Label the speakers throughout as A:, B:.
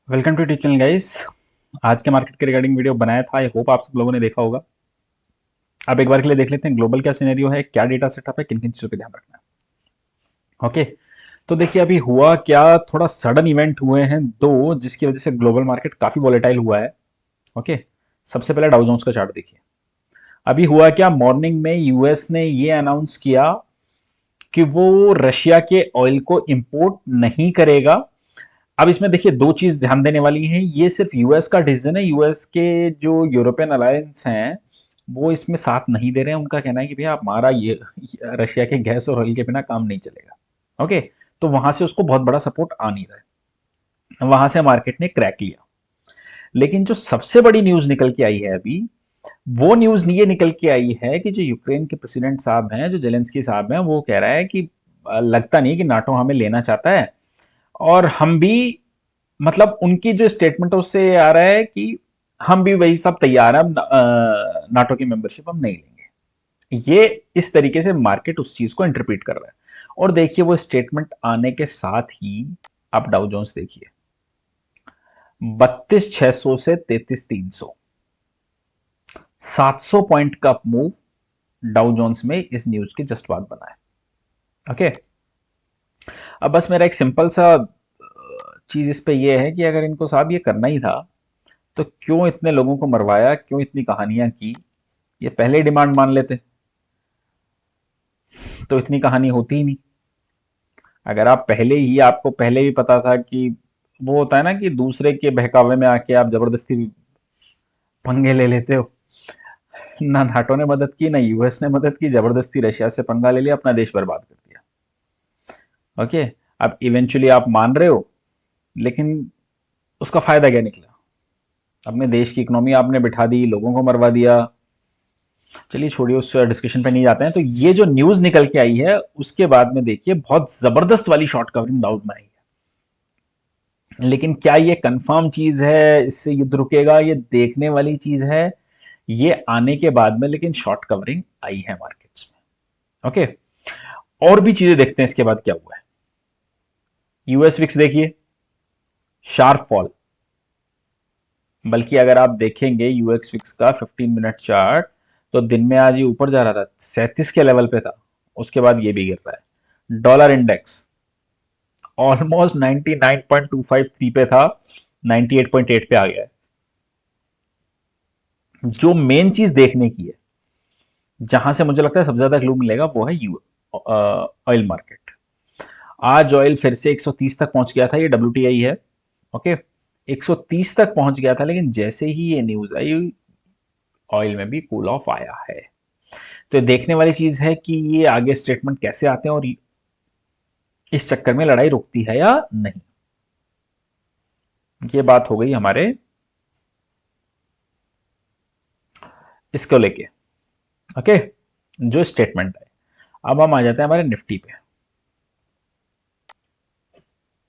A: Welcome to T channel guys. आज के market के रिगार्डिंग वीडियो बनाया था। आई होप आप सब लोगों ने देखा होगा। अब एक बार के लिए देख लेते हैं ग्लोबल क्या सिनेरियो है, क्या डेटा सेटअप है, किन किन चीज़ों पे ध्यान रखना है। ओके, तो देखिए अभी हुआ क्या, थोड़ा सडन इवेंट हुए हैं दो, जिसकी वजह से ग्लोबल मार्केट काफ़ी वॉलेटाइल हुआ है। ओके, सबसे पहले डाउ जोन्स का चार्ट देखिए। अभी हुआ क्या, मॉर्निंग में यूएस ने ये अनाउंस किया कि वो रशिया के ऑयल को इंपोर्ट नहीं करेगा। अब इसमें देखिए दो चीज ध्यान देने वाली है, ये सिर्फ यूएस का डिसीजन है। यूएस के जो यूरोपियन अलायंस हैं वो इसमें साथ नहीं दे रहे हैं। उनका कहना है कि भैया हमारा ये रशिया के गैस और ऑयल के बिना काम नहीं चलेगा। ओके, तो वहां से उसको बहुत बड़ा सपोर्ट आ नहीं रहा है, वहां से मार्केट ने क्रैक लिया। लेकिन जो सबसे बड़ी न्यूज निकल के आई है अभी, वो न्यूज ये निकल के आई है कि जो यूक्रेन के प्रेसिडेंट साहब हैं, जो जेलेंस्की साहब हैं, वो कह रहा है कि लगता नहीं कि नाटो हमें लेना चाहता है। और हम भी, मतलब उनकी जो स्टेटमेंट है उससे ये आ रहा है कि हम भी वही सब तैयार हैं, हम नाटो की मेंबरशिप हम नहीं लेंगे। ये इस तरीके से मार्केट उस चीज को इंटरप्रेट कर रहा है। और देखिए वो स्टेटमेंट आने के साथ ही आप डाउ जोन्स देखिए, 32,600 से 33,300, 700 पॉइंट का मूव डाउ जोन्स में इस न्यूज के जस्ट बाद बना है। ओके, अब बस मेरा एक सिंपल सा चीज इस पे ये है कि अगर इनको साहब ये करना ही था तो क्यों इतने लोगों को मरवाया, क्यों इतनी कहानियां की। ये पहले ही डिमांड मान लेते तो इतनी कहानी होती ही नहीं। अगर आप पहले ही, आपको पहले भी पता था कि वो होता है ना कि दूसरे के बहकावे में आके आप जबरदस्ती पंगे ले लेते हो। ना नाटो ने मदद की, ना यूएस ने मदद की, जबरदस्ती रशिया से पंगा ले लिया, अपना देश बर्बाद कर दिया। ओके, अब इवेंचुअली आप मान रहे हो, लेकिन उसका फायदा क्या निकला? अपने देश की इकोनॉमी आपने बिठा दी, लोगों को मरवा दिया। चलिए छोड़िए, उस डिस्कशन पे नहीं जाते हैं। तो ये जो न्यूज निकल के आई है उसके बाद में देखिए बहुत जबरदस्त वाली शॉर्ट कवरिंग डाउन में आई है। लेकिन क्या ये कंफर्म चीज है, इससे युद्ध रुकेगा, ये देखने वाली चीज है। ये आने के बाद में लेकिन शॉर्ट कवरिंग आई है मार्केट्स में। ओके, और भी चीजें देखते हैं इसके बाद क्या हुआ है। यूएस विक्स देखिए, शार्प फॉल। बल्कि अगर आप देखेंगे यूएक्स विक्स का 15 मिनट चार्ट, तो दिन में आज ये ऊपर जा रहा था, 37 के लेवल पे था, उसके बाद ये भी गिर रहा है। डॉलर इंडेक्स ऑलमोस्ट 99.253 पे था, 98.8 पे आ गया है। जो मेन चीज देखने की है, जहां से मुझे लगता है सबसे ज्यादा क्लू मिलेगा, वो है यू ऑयल मार्केट। आज ऑयल फिर से 130 तक पहुंच गया था, ये डब्ल्यूटीआई है। ओके, 130 तक पहुंच गया था, लेकिन जैसे ही ये न्यूज आई, ऑयल में भी कूल ऑफ आया है। तो देखने वाली चीज है कि ये आगे स्टेटमेंट कैसे आते हैं और इस चक्कर में लड़ाई रुकती है या नहीं। ये बात हो गई हमारे इसको लेके। ओके, जो स्टेटमेंट है। अब हम आ जाते हैं हमारे निफ्टी पे।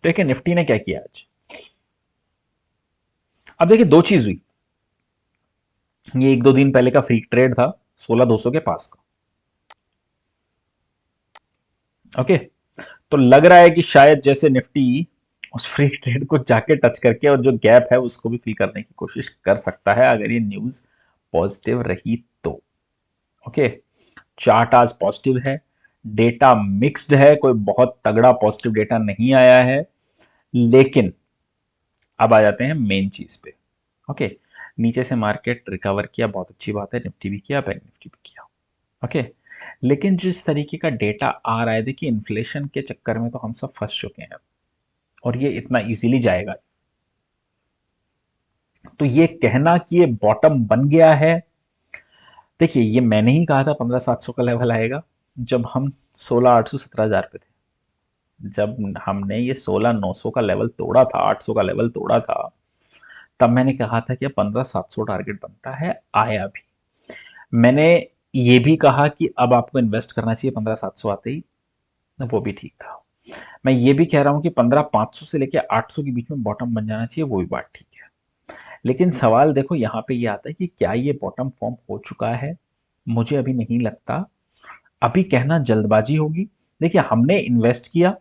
A: देखिए निफ्टी ने क्या किया आज। अब देखिए दो चीज हुई। ये एक दो दिन पहले का फ्री ट्रेड था 16,200 के पास का। ओके, तो लग रहा है कि शायद जैसे निफ्टी उस फ्री ट्रेड को जाके टच करके और जो गैप है उसको भी फिल करने की कोशिश कर सकता है, अगर ये न्यूज पॉजिटिव रही तो। ओके, चार्ट आज पॉजिटिव है, डेटा मिक्स्ड है, कोई बहुत तगड़ा पॉजिटिव डेटा नहीं आया है। लेकिन अब आ जाते हैं मेन चीज पे। ओके, नीचे से मार्केट रिकवर किया, बहुत अच्छी बात है, निफ्टी भी किया, बैंक निफ्टी भी किया। ओके, लेकिन जिस तरीके का डेटा आ रहा है, देखिए इन्फ्लेशन के चक्कर में तो हम सब फंस चुके हैं और ये इतना इजीली जाएगा। तो ये कहना कि ये बॉटम बन गया है, देखिए ये मैंने ही कहा था 15,700 का लेवल आएगा, जब हम 16,800 17,000 पे थे। जब हमने ये 16,900 का लेवल तोड़ा था, 800 का लेवल तोड़ा था, तब मैंने कहा था कि 15,700 टारगेट बनता है, आया भी। मैंने ये भी कहा कि अब आपको इन्वेस्ट करना चाहिए 15,700 आते ही, वो भी ठीक था। मैं ये भी कह रहा हूं कि 15,500 से लेकर 800 के बीच में बॉटम बन जाना चाहिए, वो भी बात ठीक है। लेकिन सवाल देखो यहाँ पे ये आता है कि क्या ये बॉटम फॉर्म हो चुका है? मुझे अभी नहीं लगता। अभी कहना जल्दबाजी होगी। देखिए हमने इन्वेस्ट किया,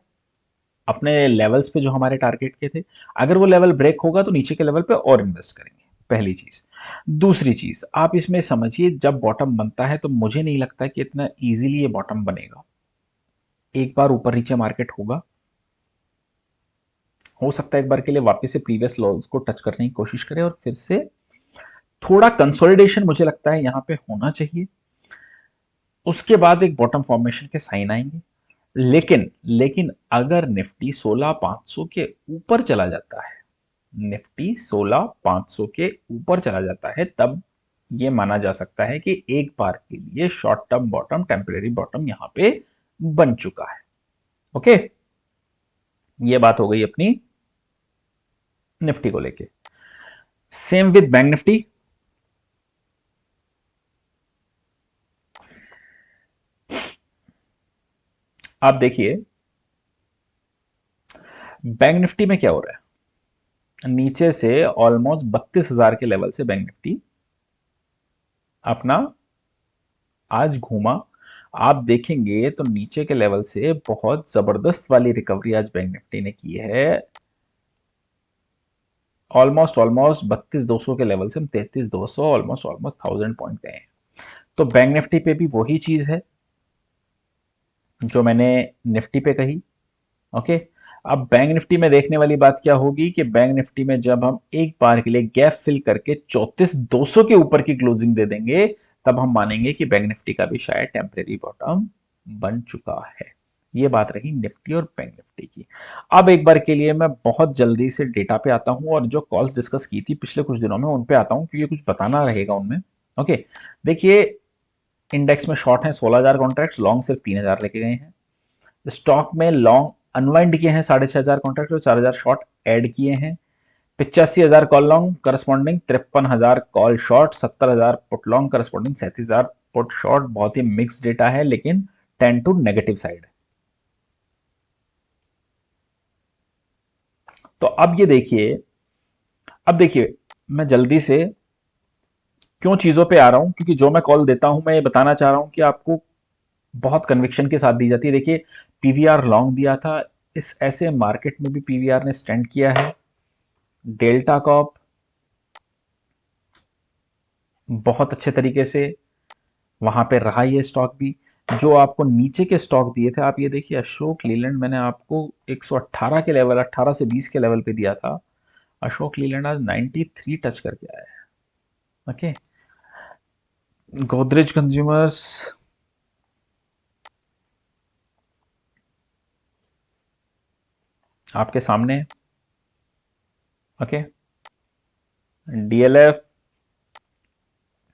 A: अपने लेवल्स पे जो हमारे टारगेट के थे। अगर वो लेवल ब्रेक होगा तो नीचे के लेवल पे और इन्वेस्ट करेंगे, पहली चीज। दूसरी चीज, आप इसमें समझिए जब बॉटम बनता है तो मुझे नहीं लगता कि इतना इजीली ये बॉटम बनेगा। एक बार ऊपर नीचे मार्केट होगा, हो सकता है एक बार के लिए वापस से प्रीवियस लॉस को टच करने की कोशिश करें और फिर से थोड़ा कंसोलिडेशन मुझे लगता है यहां पे होना चाहिए। उसके बाद एक बॉटम फॉर्मेशन के साइन आएंगे। लेकिन लेकिन अगर निफ्टी 16,500 के ऊपर चला जाता है, निफ्टी 16,500 के ऊपर चला जाता है, तब ये माना जा सकता है कि एक बार के लिए short term bottom, temporary bottom यहां पे बन चुका है। ओके, ये बात हो गई अपनी निफ्टी को लेके। Same with bank Nifty. आप देखिए बैंक निफ्टी में क्या हो रहा है। नीचे से ऑलमोस्ट 32,000 के लेवल से बैंक निफ्टी अपना आज घूमा। आप देखेंगे तो नीचे के लेवल से बहुत जबरदस्त वाली रिकवरी आज बैंक निफ्टी ने की है। ऑलमोस्ट ऑलमोस्ट 32,200 के लेवल से हम 33,200, ऑलमोस्ट ऑलमोस्ट 1,000 पॉइंट गए हैं। तो बैंक निफ्टी पे भी वही चीज है जो मैंने निफ्टी पे कही। ओके, अब बैंक निफ्टी में देखने वाली बात क्या होगी कि बैंक निफ्टी में जब हम एक बार के लिए गैप फिल करके 34,200 के ऊपर की क्लोजिंग दे देंगे, तब हम मानेंगे कि बैंक निफ्टी का भी शायद टेम्परेरी बॉटम बन चुका है। ये बात रही निफ्टी और बैंक निफ्टी की। अब एक बार के लिए मैं बहुत जल्दी से डेटा पे आता हूं और जो कॉल्स डिस्कस की थी पिछले कुछ दिनों में उन पे आता हूं, क्योंकि कुछ बताना रहेगा उनमें। ओके, देखिए इंडेक्स में शॉर्ट है 16,000 कॉन्ट्रैक्ट्स, लॉन्ग सिर्फ 3,000 लेके गए हैं। स्टॉक में लॉन्ग अनवाइंड किए हैं 6,500 कॉन्ट्रैक्ट और 4,000 शॉर्ट ऐड किए हैं। 85,000 call long corresponding 53,000 call short, 70,000 put long corresponding 37,000 put short. बहुत ही मिक्स डेटा है लेकिन 10 टू नेगेटिव साइड है। तो अब देखिए मैं जल्दी से क्यों चीजों पे आ रहा हूं, क्योंकि जो मैं कॉल देता हूं मैं ये बताना चाह रहा हूं कि आपको बहुत कन्विक्शन के साथ दी जाती है। देखिए पीवीआर लॉन्ग दिया था, इस ऐसे मार्केट में भी पीवीआर ने स्टैंड किया है। डेल्टा कॉप बहुत अच्छे तरीके से वहां पे रहा ये स्टॉक भी। जो आपको नीचे के स्टॉक दिए थे, आप ये देखिए अशोक लीलैंड मैंने आपको 118 के लेवल, 18 से 20 के लेवल पे दिया था। अशोक लीलैंड आज 93 टच करके आया है। ओके, गोदरेज कंज्यूमर्स आपके सामने। ओके, डीएलएफ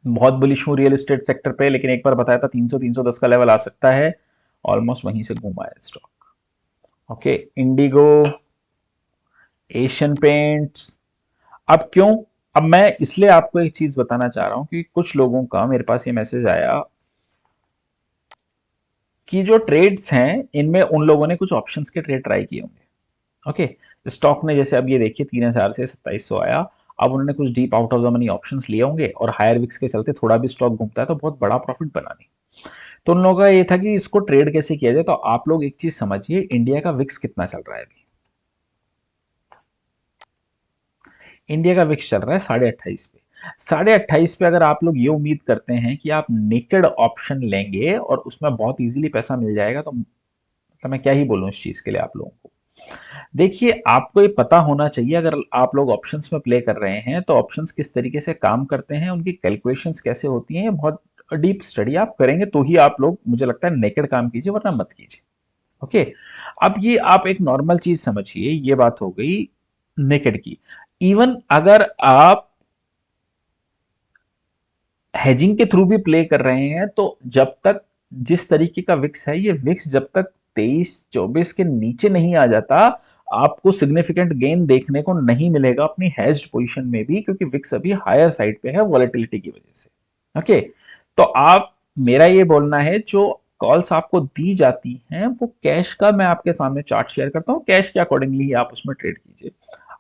A: बहुत बुलिश हूँ रियल एस्टेट सेक्टर पे, लेकिन एक बार बताया था 300 310 का लेवल आ सकता है, ऑलमोस्ट वहीं से घूमा है stock. Okay, Indigo, Asian paints. अब क्यों, अब मैं इसलिए आपको एक चीज बताना चाह रहा हूं कि कुछ लोगों का मेरे पास ये मैसेज आया कि जो ट्रेड्स हैं इनमें उन लोगों ने कुछ ऑप्शंस के ट्रेड ट्राई किए होंगे। ओके, स्टॉक ने जैसे अब ये देखिए 3,000 से 2700 आया, अब उन्होंने कुछ deep out of the money options लिए होंगे और हायर विक्स के चलते थोड़ा भी स्टॉक घूमता है तो बहुत बड़ा प्रॉफिट बना नहीं। तो उन लोगों का ये था कि इसको ट्रेड कैसे किया जाए। तो आप लोग एक चीज समझिए, इंडिया का विक्स कितना चल रहा है अभी। इंडिया का विक्स चल रहा है 28.5 पे। 28.5 पे अगर आप लोग ये उम्मीद करते हैं कि आप नेकेड ऑप्शन लेंगे और उसमें बहुत इजीली पैसा मिल जाएगा, तो मैं क्या ही बोलूं इस चीज के लिए आप लोगों को। देखिए आपको ये पता होना चाहिए, अगर आप लोग ऑप्शंस में प्ले कर रहे हैं तो ऑप्शंस किस तरीके से काम करते हैं, उनकी कैलकुलेशंस कैसे होती हैं, ये बहुत डीप स्टडी आप करेंगे तो ही आप लोग, मुझे लगता है, नेकेड काम कीजिए, वरना मत कीजिए। ओके, अब ये आप एक नॉर्मल चीज समझिए, ये बात हो गई नेकेड की। इवन अगर आप हेजिंग के थ्रू भी प्ले कर रहे हैं तो जब तक, जिस तरीके का विक्स है, ये विक्स जब तक 23-24 के नीचे नहीं आ जाता, आपको सिग्निफिकेंट गेन देखने को नहीं मिलेगा अपनी हेज्ड पोजीशन में भी, क्योंकि विक्स अभी हायर साइड पे है वॉलेटिलिटी की वजह से। ओके, तो आप, मेरा ये बोलना है जो कॉल्स आपको दी जाती हैं वो कैश का, मैं आपके सामने चार्ट शेयर करता हूं, कैश के अकॉर्डिंगली ही आप उसमें ट्रेड कीजिए।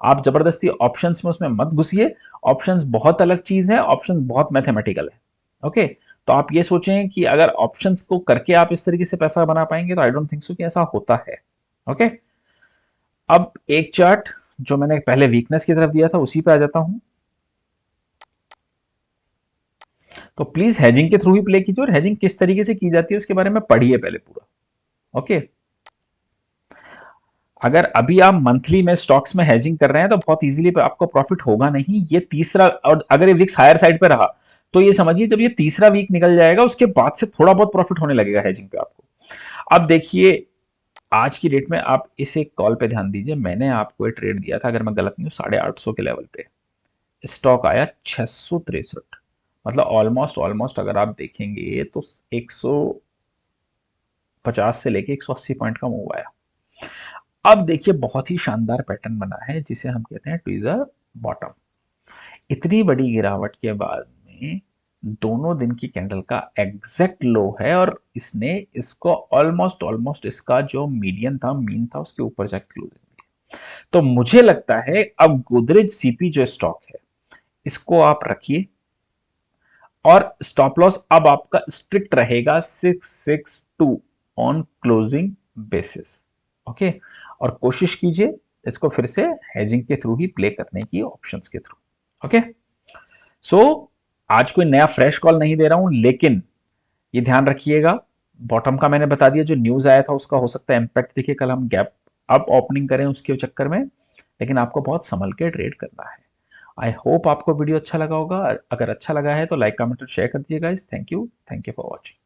A: आप जबरदस्ती ऑप्शंस में उसमें मत घुसिए। ऑप्शंस बहुत अलग चीज है, ऑप्शंस बहुत मैथमेटिकल है। ओके, तो आप ये सोचें कि अगर ऑप्शंस को करके आप इस तरीके से पैसा बना पाएंगे, तो आई डोंट थिंक सो कि ऐसा होता है। ओके, अब एक चार्ट जो मैंने पहले वीकनेस की तरफ दिया था उसी पे आ जाता हूं। तो प्लीज हेजिंग के थ्रू ही प्ले कीजिए, और हेजिंग किस तरीके से की जाती है उसके बारे में पढ़िए पहले पूरा। ओके। अगर अभी आप मंथली में स्टॉक्स में हेजिंग कर रहे हैं तो बहुत इजीली आपको प्रॉफिट होगा नहीं। ये तीसरा, और अगर ये वीक्स हायर साइड पे रहा तो ये समझिए जब ये तीसरा वीक निकल जाएगा उसके बाद से थोड़ा बहुत प्रॉफिट होने लगेगा हेजिंग पे आपको। अब देखिए आज की डेट में आप इस एक कॉल पे ध्यान दीजिए, मैंने आपको एक ट्रेड दिया था अगर मैं गलत नहीं हूँ 850 के लेवल पे, स्टॉक आया 663, मतलब ऑलमोस्ट ऑलमोस्ट अगर आप देखेंगे तो 150 से लेके 180 पॉइंट का मूव आया। अब देखिए बहुत ही शानदार पैटर्न बना है जिसे हम कहते हैं ट्विजर बॉटम। इतनी बड़ी गिरावट के बाद में दोनों दिन की कैंडल का एग्जैक्ट लो है, और इसने इसको ऑलमोस्ट ऑलमोस्ट इसका जो मीडियन था, मीन था, उसके ऊपर जाके क्लोजिंग दी। तो मुझे लगता है अब गोदरेज सीपी जो स्टॉक है इसको आप रखिए, और स्टॉप लॉस अब आपका स्ट्रिक्ट रहेगा 662 ऑन क्लोजिंग बेसिस। ओके। और कोशिश कीजिए इसको फिर से हेजिंग के थ्रू ही प्ले करने की, ऑप्शंस के थ्रू। ओके। सो आज कोई नया फ्रेश कॉल नहीं दे रहा हूं, लेकिन ये ध्यान रखिएगा बॉटम का मैंने बता दिया, जो न्यूज आया था उसका हो सकता है इंपैक्ट दिखे, कल हम गैप अप ओपनिंग करें उसके चक्कर में, लेकिन आपको बहुत संभल के ट्रेड करना है। आई होप आपको वीडियो अच्छा लगा होगा। अगर अच्छा लगा है तो लाइक कमेंट और शेयर कर दीजिएगा। Thank you for watching.